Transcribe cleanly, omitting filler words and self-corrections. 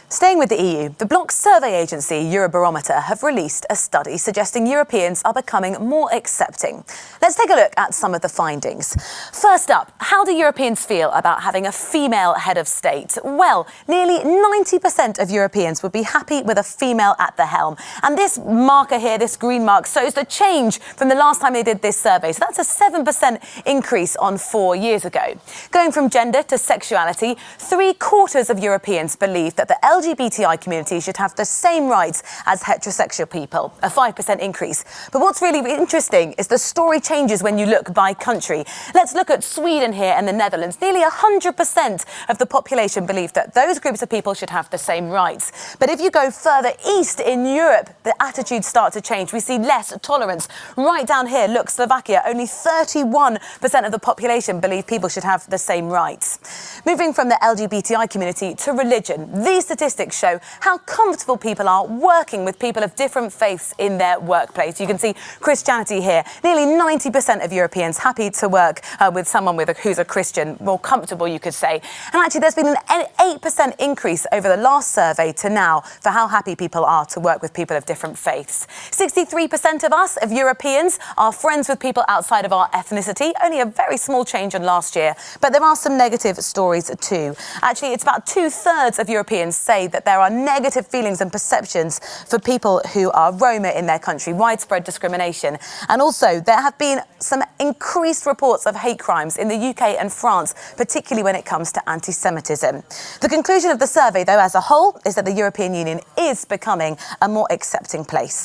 Staying with the EU, the bloc survey agency Eurobarometer have released a study suggesting Europeans are becoming more accepting. Let's take a look at some of the findings. First up, how do Europeans feel about having a female head of state? Well, nearly 90% of Europeans would be happy with a female at the helm. And this marker here, this green mark, shows the change from the last time they did this survey. So that's a 7% increase on 4 years ago. Going from gender to sexuality, 3/4 of Europeans believe that the LGBTI community should have the same rights as heterosexual people, a 5% increase. But what's really interesting is the story changes when you look by country. Let's look at Sweden here and the Netherlands. Nearly 100% of the population believe that those groups of people should have the same rights. But if you go further east in Europe, the attitudes start to change. We see less tolerance. Right down here, look, Slovakia, only 31% of the population believe people should have the same rights. Moving from the LGBTI community to religion, these statistics show how comfortable people are working with people of different faiths in their workplace. You can see Christianity here. Nearly 90% of Europeans happy to work with someone who's a Christian, more comfortable, you could say. And actually, there's been an 8% increase over the last survey to now for how happy people are to work with people of different faiths. 63% of us, of Europeans, are friends with people outside of our ethnicity. Only a very small change on last year, but there are some negative stories too. Actually, it's about 2/3 of Europeans say that there are negative feelings and perceptions for people who are Roma in their country, widespread discrimination. And also, there have been some increased reports of hate crimes in the UK and France, particularly when it comes to anti-Semitism. The conclusion of the survey, though, as a whole, is that the European Union is becoming a more accepting place.